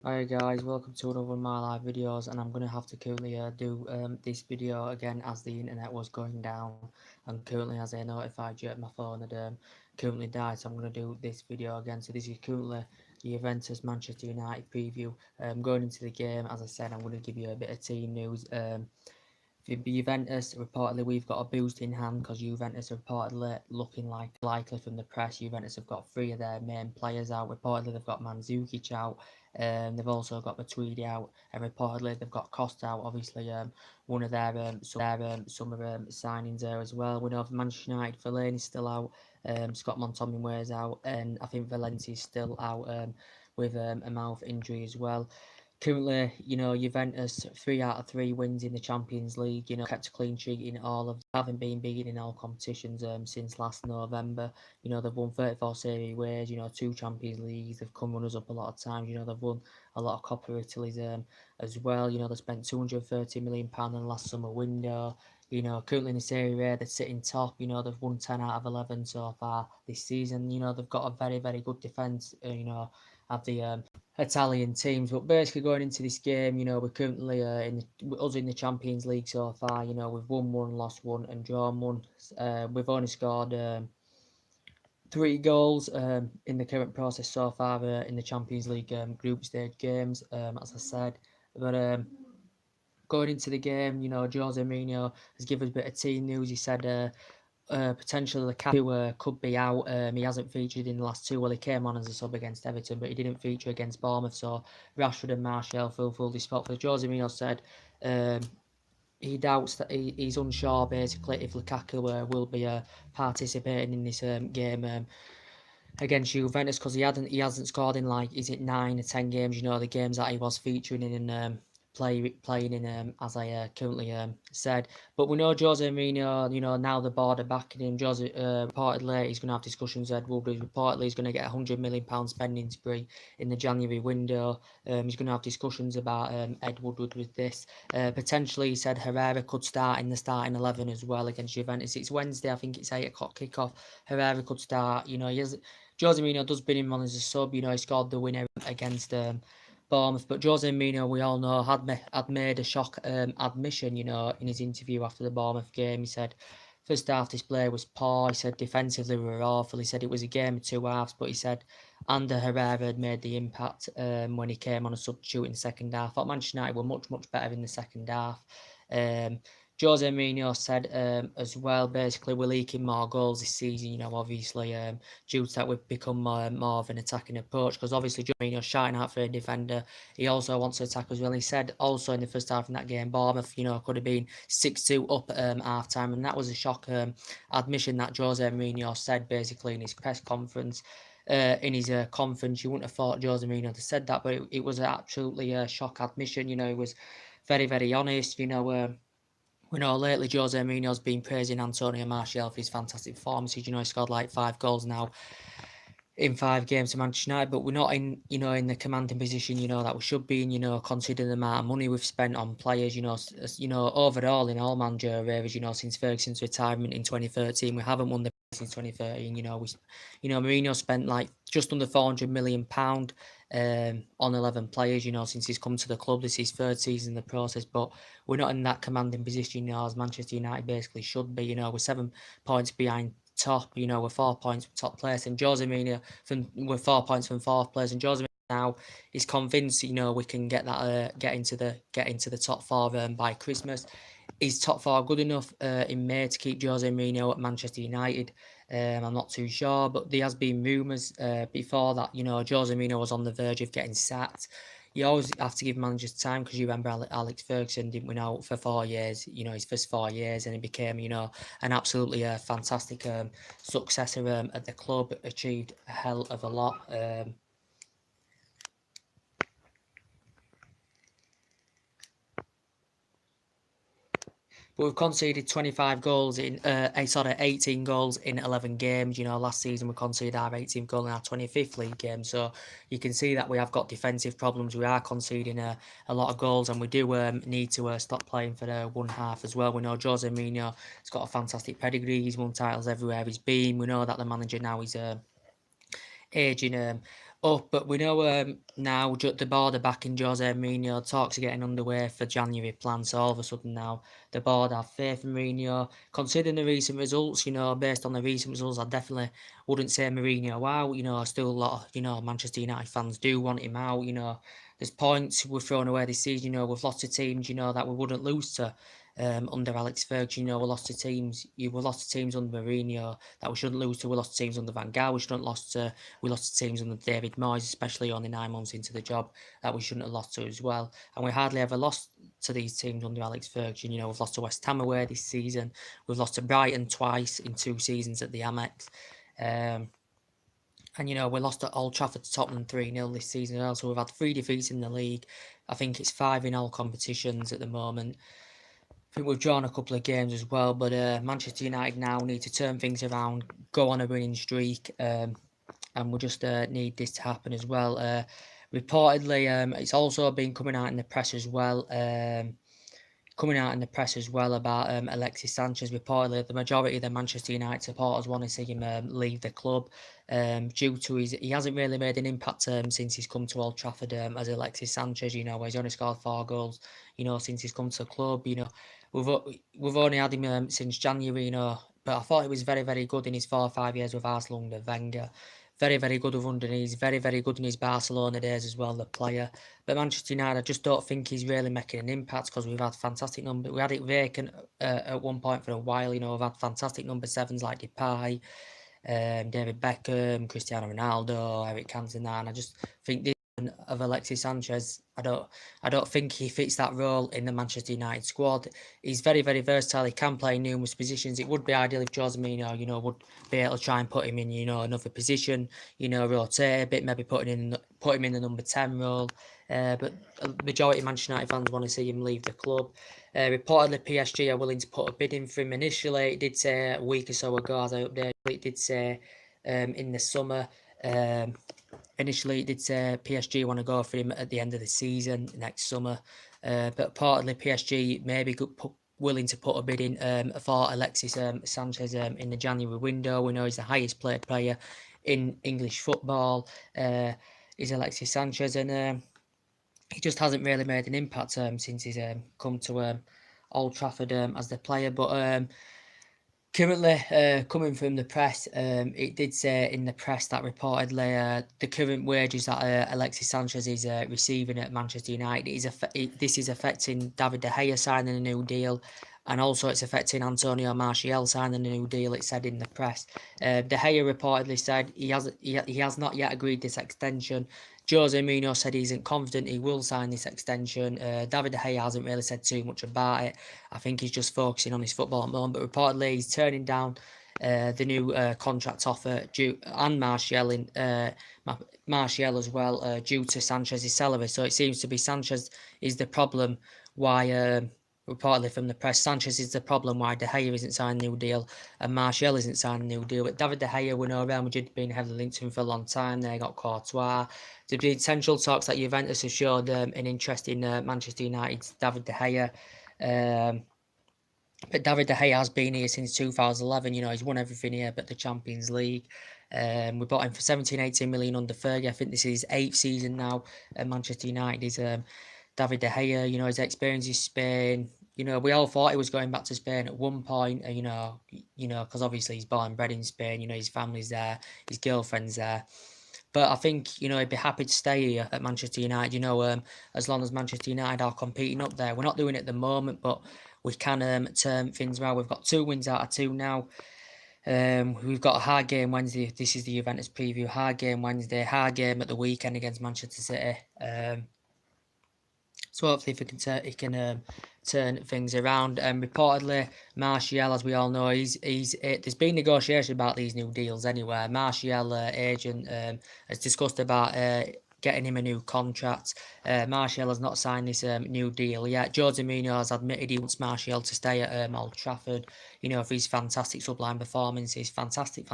Hi guys, welcome to another of my live videos, and I'm going to have to currently do this video again as the internet was going down, and currently as I notified you, my phone had currently died, so I'm going to do this video again. So this is currently the Juventus Manchester United preview. Going into the game, as I said, I'm going to give you a bit of team news. For Juventus, reportedly we've got a boost in hand because Juventus are reportedly looking likely from the press. Juventus have got three of their main players out. Reportedly they've got Mandzukic out. They've also got Matuidi out, and reportedly they've got Costa out. Obviously, one of their summer signings there as well. We know for Manchester United, Fellaini's still out. Scott McTominay's out, and I think Valencia's still out with a mouth injury as well. Currently, Juventus 3 out of 3 wins in the Champions League. Kept a clean sheet in all of. Haven't been beaten in all competitions since last November. They've won 34 Serie A's. 2 Champions Leagues. They've come runners up a lot of times. They've won a lot of Coppa Italy's as well. They spent £230 million in the last summer window. Currently in the Serie A, they're sitting top. They've won 10 out of 11 so far this season. They've got a very, very good defence. Have the Italian teams. But basically, going into this game, we're currently in the Champions League so far. We've won one, lost one, and drawn one. We've only scored 3 goals in the current process so far in the Champions League group stage games. As I said, but going into the game, Jose Mourinho has given us a bit of team news. He said potentially Lukaku could be out. He hasn't featured in the last 2. Well, he came on as a sub against Everton, but he didn't feature against Bournemouth. So Rashford and Martial full spot for Jose Mourinho said he doubts that he's unsure basically if Lukaku will be participating in this game against Juventus because he hasn't scored in 9 or 10 games. The games that he was featuring in playing in as I currently said. But we know Jose Mourinho. Now the board are backing him. Jose reportedly he's going to have discussions with Ed Woodward. Reportedly he's going to get £100 million spending spree in the January window. He's going to have discussions about Ed Woodward with this. Potentially he said Herrera could start in the starting 11 as well against Juventus. It's Wednesday. I think it's 8 o'clock kickoff. Herrera could start. He has. Jose Mourinho does bring him on as a sub. He scored the winner against Bournemouth. But Jose Mourinho, we all know, had made a shock admission, in his interview after the Bournemouth game. He said, first half display was poor. He said defensively we were awful. He said it was a game of 2 halves. But he said Ander Herrera had made the impact when he came on a substitute in the second half. I thought Manchester United were much better in the second half. Jose Mourinho said as well, basically, we're leaking more goals this season, obviously, due to that we've become more of an attacking approach, because obviously Jose Mourinho's shouting out for a defender. He also wants to attack as well. He said also in the first half in that game, Bournemouth, could have been 6-2 up at half-time, and that was a shock admission that Jose Mourinho said, basically, in his press conference. In his conference, you wouldn't have thought Jose Mourinho had said that, but it was absolutely a shock admission. He was very, very honest, we know lately Jose Mourinho's been praising Antonio Martial for his fantastic performances. He scored 5 goals now in 5 games to Manchester United, but we're not in the commanding position that we should be in. Considering the amount of money we've spent on players. Overall in all manager areas. Since Ferguson's retirement in 2013, we haven't won the since 2013. Mourinho spent just under £400 million on 11 players. Since he's come to the club. This is his 3rd season in the process, but we're not in that commanding position. As Manchester United basically should be. We're 7 points behind top. We're 4 points from top place, and Jose Mourinho we're 4 points from 4th place, and Jose Mourinho now is convinced we can get that get into the top 4 by Christmas. Is top 4 good enough in May to keep Jose Mourinho at Manchester United? I'm not too sure, but there has been rumours before that Jose Mourinho was on the verge of getting sacked. You always have to give managers time, because you remember Alex Ferguson didn't win out for 4 years, his first 4 years, and he became, an absolutely fantastic successor at the club, achieved a hell of a lot. But we've conceded 25 goals 18 goals in 11 games. Last season we conceded our 18th goal in our 25th league game. So you can see that we have got defensive problems. We are conceding a lot of goals, and we do need to stop playing for the one half as well. We know Jose Mourinho has got a fantastic pedigree. He's won titles everywhere he's been. We know that the manager now is aging up, but we know now the board are backing Jose Mourinho. Talks are getting underway for January plans. So all of a sudden now the board have faith in Mourinho. Considering the recent results, based on the recent results, I definitely wouldn't say Mourinho out. Still a lot of Manchester United fans do want him out. There's points we've thrown away this season. We've lost to teams that we wouldn't lose to. Under Alex Ferguson, we lost to teams. We lost to teams under Mourinho that we shouldn't lose to. We lost to teams under Van Gaal. We lost to teams under David Moyes, especially only 9 months into the job, that we shouldn't have lost to as well. And we hardly ever lost to these teams under Alex Ferguson. We've lost to West Ham away this season. We've lost to Brighton twice in 2 seasons at the Amex. And we lost at Old Trafford to Tottenham 3-0 this season. Also, we've had 3 defeats in the league. I think it's 5 in all competitions at the moment. I think we've drawn a couple of games as well, but Manchester United now need to turn things around, go on a winning streak, and we just need this to happen as well. Reportedly, it's also been coming out in the press as well. About Alexis Sanchez. Reportedly, the majority of the Manchester United supporters want to see him leave the club due to he hasn't really made an impact since he's come to Old Trafford as Alexis Sanchez. He's only scored 4 goals. Since he's come to the club. We've only had him since January. But I thought he was very, very good in his 4 or 5 years with Arsenal under Wenger. Very, very good with underneath. Very, very good in his Barcelona days as well, the player. But Manchester United, I just don't think he's really making an impact because we've had fantastic numbers. We had it vacant at one point for a while. We've had fantastic number 7s like Depay, David Beckham, Cristiano Ronaldo, Eric Cantona, and I just think this of Alexis Sanchez, I don't think he fits that role in the Manchester United squad. He's very, very versatile. He can play in numerous positions. It would be ideal if Jose Mourinho, would be able to try and put him in, another position, rotate a bit, maybe put him in the number 10 role. But a majority of Manchester United fans want to see him leave the club. Reportedly, PSG are willing to put a bid in for him. Initially, it did say a week or so ago, as I updated, it did say in the summer. Initially, it did say PSG want to go for him at the end of the season, next summer. But reportedly, PSG may be willing to put a bid in for Alexis Sanchez in the January window. We know he's the highest paid player in English football. Is Alexis Sanchez, and he just hasn't really made an impact since he's come to Old Trafford as the player. But currently, coming from the press, it did say in the press that reportedly the current wages that Alexis Sanchez is receiving at Manchester United this is affecting David De Gea signing a new deal, and also it's affecting Antonio Martial signing a new deal. It said in the press. De Gea reportedly said he has not yet agreed this extension. Jose Mourinho said he isn't confident he will sign this extension. David De Gea hasn't really said too much about it. I think he's just focusing on his football at the moment. But reportedly, he's turning down the new contract offer and Martial as well due to Sanchez's salary. So it seems to be Sanchez is the problem why. Reportedly from the press, Sanchez is the problem why De Gea isn't signing a new deal and Martial isn't signing a new deal. But David De Gea, we know Real Madrid have been heavily linked to him for a long time. They got Courtois. There's been potential talks that Juventus have showed an interest in Manchester United's David De Gea. But David De Gea has been here since 2011. He's won everything here but the Champions League. We bought him for 17-18 million under Fergie. I think this is his 8th season now at Manchester United. Is David De Gea, his experience in Spain. We all thought he was going back to Spain at one point. Because obviously he's born and bred in Spain. His family's there, his girlfriend's there. But I think, he'd be happy to stay here at Manchester United, as long as Manchester United are competing up there. We're not doing it at the moment, but we can turn things around. We've got 2 wins out of 2 now. We've got a hard game Wednesday. This is the Juventus preview. Hard game Wednesday. Hard game at the weekend against Manchester City. So hopefully if he can turn things around. Reportedly, Martial, as we all know, there's been negotiation about these new deals anyway. Martial agent has discussed about getting him a new contract. Martial has not signed this new deal yet. Jose Mourinho has admitted he wants Martial to stay at Old Trafford. For his fantastic sublime performances, fantastic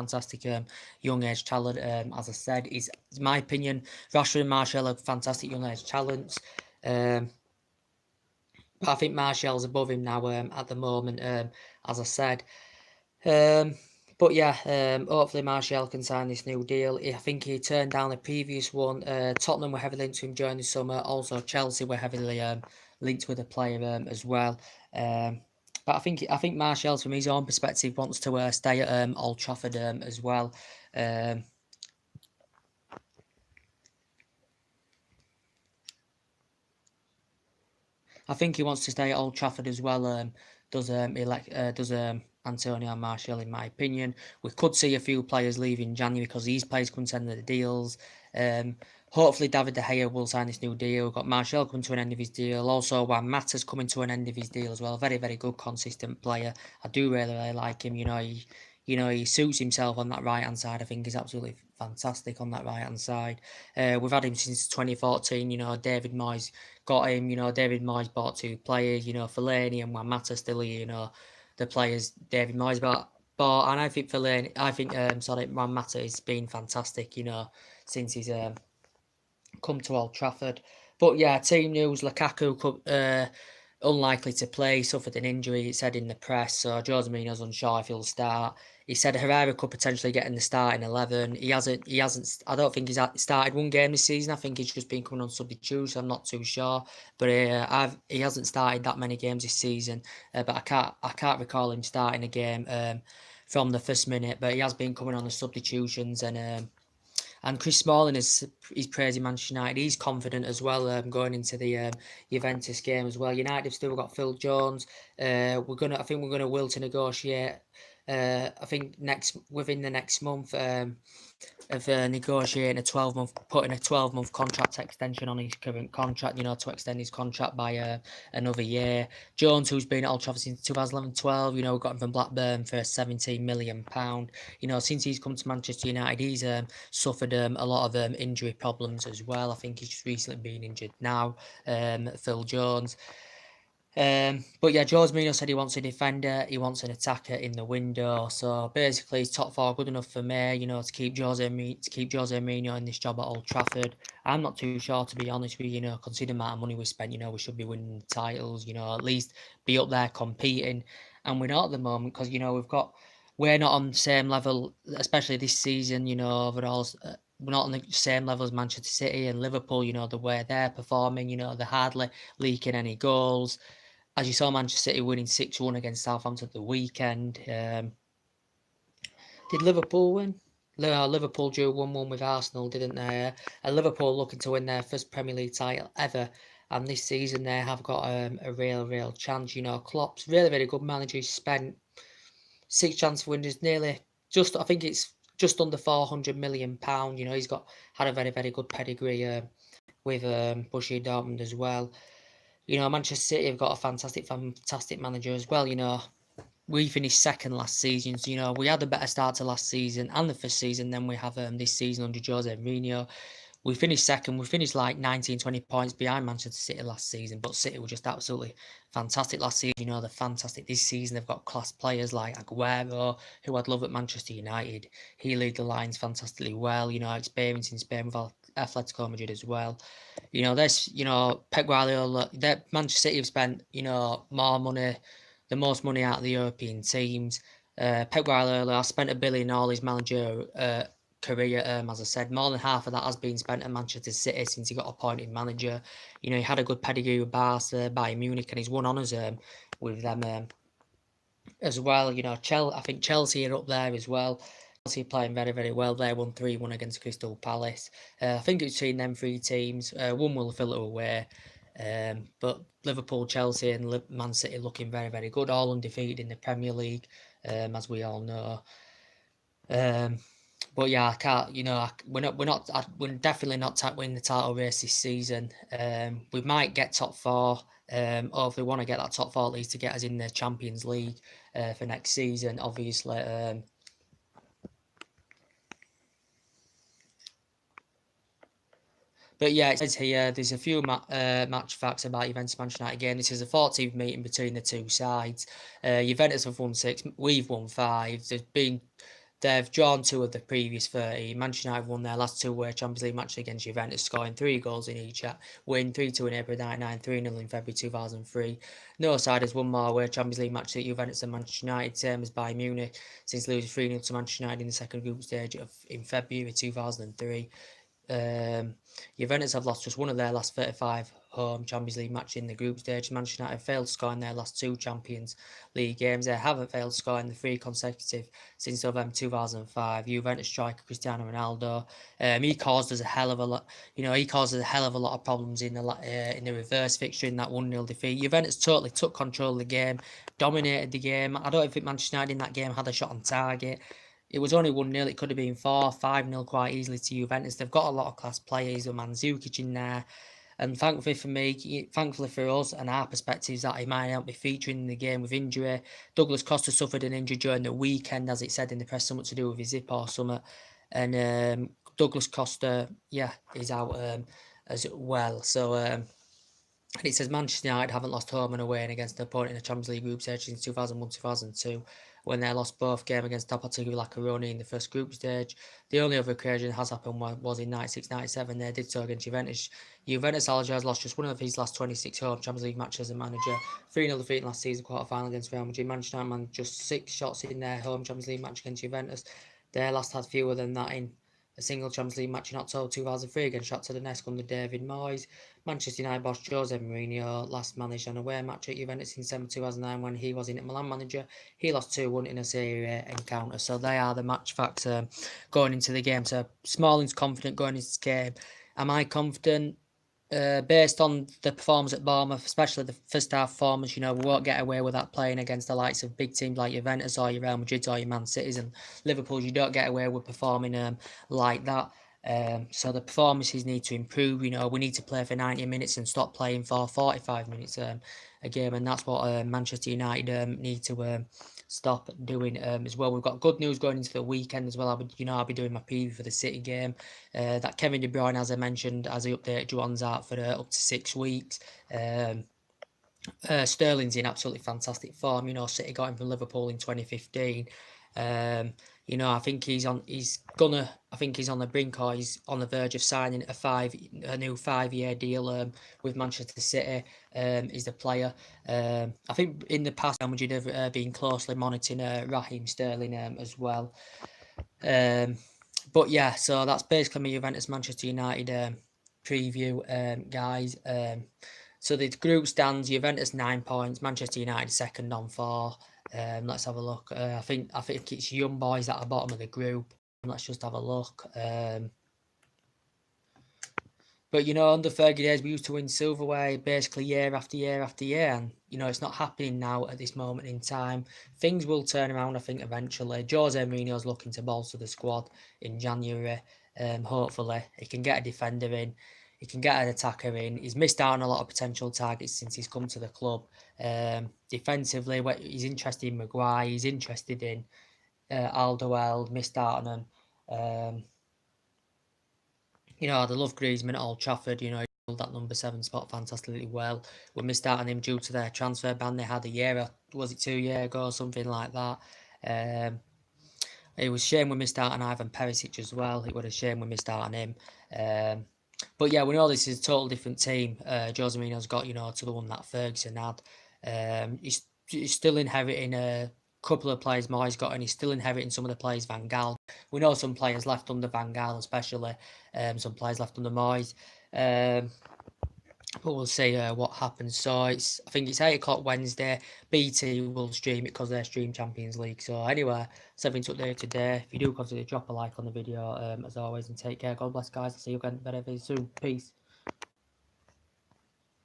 young age talent. As I said, in my opinion, Rashford and Martial are fantastic young age talents. But I think Martial's above him now at the moment, as I said. But But yeah, hopefully Martial can sign this new deal. I think he turned down the previous one. Tottenham were heavily linked to him during the summer. Also, Chelsea were heavily linked with the player as well. But I think Martial, from his own perspective, wants to stay at Old Trafford as well. I think he wants to stay at Old Trafford as well. Does Antonio Martial, in my opinion. We could see a few players leaving in January because these players couldn't send the deals. Hopefully David De Gea will sign this new deal. We've got Martial coming to an end of his deal. Also, Juan Mata's coming to an end of his deal as well. Very, very good, consistent player. I do really, really like him. He suits himself on that right hand side. I think he's absolutely fantastic on that right hand side. We've had him since 2014. David Moyes got him. David Moyes bought two players. Fellaini and Juan Mata still here. The players David Moyes bought, and I think Juan Mata has been fantastic. Since he's come to Old Trafford. But yeah, team news: Lukaku unlikely to play, suffered an injury. It said in the press, so Jose Mourinho's unsure if he'll start. He said Herrera could potentially get in the starting 11. He hasn't. I don't think he's started one game this season. I think he's just been coming on substitute, so I'm not too sure. But he hasn't started that many games this season. But I can't recall him starting a game from the first minute. But he has been coming on the substitutions, and Chris Smalling he's praising Manchester United. He's confident as well going into the Juventus game as well. United have still got Phil Jones. I think we're gonna will to negotiate. I think within the next month of negotiating putting a 12-month contract extension on his current contract. To extend his contract by another year. Jones, who's been at Old Trafford since 2012, we got him from Blackburn for £17 million. Since he's come to Manchester United, he's suffered a lot of injury problems as well. I think he's just recently been injured now. Phil Jones. But yeah, Jose Mourinho said he wants a defender, he wants an attacker in the window. So basically, his top four good enough for me, to keep Jose Mourinho in this job at Old Trafford. I'm not too sure, to be honest with you. Considering the amount of money we spent, we should be winning titles. At least be up there competing, and we're not at the moment because we're not on the same level, especially this season. Overall. We're not on the same level as Manchester City and Liverpool. The way they're performing. They're hardly leaking any goals. As you saw, Manchester City winning 6-1 against Southampton at the weekend. Did Liverpool win? Liverpool drew 1-1 with Arsenal, didn't they? Liverpool looking to win their first Premier League title ever. And this season they have got a real chance. Klopp's really, very good manager. He's spent 6 transfer windows, I think it's just under £400 million. He's had a very, very good pedigree with Borussia Dortmund as well. Manchester City have got a fantastic manager as well. We finished second last season. So, we had a better start to last season and the first season than we have this season under Jose Mourinho. We finished second. We finished like 19, 20 points behind Manchester City last season. But City were just absolutely fantastic last season. They're fantastic this season. They've got class players like Aguero, who I'd love at Manchester United. He leads the lines fantastically well. Experience in Spain with Atletico Madrid as well. Pep Guardiola, Manchester City have spent, more money, the most money out of the European teams. Pep Guardiola has spent $1 billion all his manager career. As I said, more than half of that has been spent at Manchester City since he got appointed manager. He had a good pedigree with Barca, Bayern Munich, and he's won honours with them as well. I think Chelsea are up there as well. Chelsea playing very, very well. They won 3-1 against Crystal Palace. I think it's between them three teams. One will fill it away. But Liverpool, Chelsea and Man City looking very, very good. All undefeated in the Premier League, as we all know. But yeah, I can't. We're definitely not winning the title race this season. We might get top four. Or if we want to get that top four at least to get us in the Champions League for next season, obviously. But yeah, it says here there's a few match facts about Juventus Manchester United game. This is a 14th meeting between the two sides. Juventus have won 6, we've won 5. There's been They've drawn 2 of the previous 30. Manchester United won their last 2 Champions League matches against Juventus, scoring 3 goals in each. Win 3-2 in April 99, 3-0 in February 2003. No side has won more away Champions League matches at Juventus than Manchester United, same as Bayern Munich, since losing 3-0 to Manchester United in the second group stage in February 2003. Juventus have lost just one of their last 35 home Champions League matches in the group stage. Manchester United failed to score in their last 2 Champions League games. They haven't failed to score in the 3 consecutive since November 2005. Juventus striker Cristiano Ronaldo, he caused us a hell of a lot. He caused us a hell of a lot of problems in the reverse fixture in that 1-0 defeat. Juventus totally took control of the game, dominated the game. I don't think Manchester United in that game had a shot on target. It was only 1-0. It could have been 4, 5-0 quite easily to Juventus. They've got a lot of class players with Mandzukic in there. And thankfully for us and our perspectives, that he might not be featuring in the game with injury. Douglas Costa suffered an injury during the weekend, as it said in the press, something to do with his hip or something. And Douglas Costa, is out as well. So, and it says Manchester United haven't lost home and away and against an opponent in the Champions League group stage since 2001-2002, when they lost both games against Deportivo La Coruña in the first group stage. The only other occasion that has happened was in 96-97. They did so against Juventus. Juventus has lost just one of his last 26 home Champions League matches as a manager. 3-0 defeat in last season quarter-final against Real Madrid. Manchester United managed just 6 shots in their home Champions League match against Juventus. They last had fewer than that in a single Champions League match in October 2003 against Shakhtar Donetsk under David Moyes. Manchester United boss Jose Mourinho last managed an away match at Juventus in December 2009 when he was in Milan manager. He lost 2-1 in a Serie A encounter. So they are the match facts going into the game. So Smalling's confident going into this game. Am I confident? Based on the performance at Bournemouth, especially the first half performance, we won't get away with that playing against the likes of big teams like Juventus or your Real Madrid or your Man Cities and Liverpool. You don't get away with performing like that. So the performances need to improve. We need to play for 90 minutes and stop playing for 45 minutes a game, and that's what Manchester United need to stop doing as well. We've got good news going into the weekend as well. I'll be doing my preview for the City game. That Kevin De Bruyne, as I mentioned, as I updated you, on's out for up to 6 weeks. Sterling's in absolutely fantastic form. City got him from Liverpool in 2015. I think he's on the brink, or he's on the verge of signing a new 5-year deal with Manchester City. Is the player. I think in the past, Real Madrid have been closely monitoring Raheem Sterling as well. But yeah, so that's basically my Juventus Manchester United preview, guys. So the group stands: Juventus 9 points, Manchester United second on 4. Let's have a look. I think it's Young Boys at the bottom of the group. Let's just have a look. But under Fergie days, we used to win silverware basically year after year after year, and it's not happening now at this moment in time. Things will turn around, I think, eventually. Jose Mourinho's looking to bolster the squad in January. Hopefully, he can get a defender in. He can get an attacker in. He's missed out on a lot of potential targets since he's come to the club. Defensively, he's interested in Maguire. He's interested in Alderweireld. Missed out on him. They love Griezmann at Old Trafford. He held that number 7 spot fantastically well. We missed out on him due to their transfer ban they had a year, was it 2 years ago, something like that. It was a shame we missed out on Ivan Perisic as well. It was a shame we missed out on him. But yeah, we know this is a total different team. Jose Mourinho's got, to the one that Ferguson had. He's still inheriting a couple of players Moyes got, and he's still inheriting some of the players Van Gaal. We know some players left under Van Gaal, especially some players left under Moyes. But we'll see what happens. So I think it's 8 o'clock Wednesday. BT will stream it because they're stream Champions League. So anyway, something to update today. If you do consider, drop a like on the video as always, and take care. God bless, guys. I'll see you again very, very soon. Peace.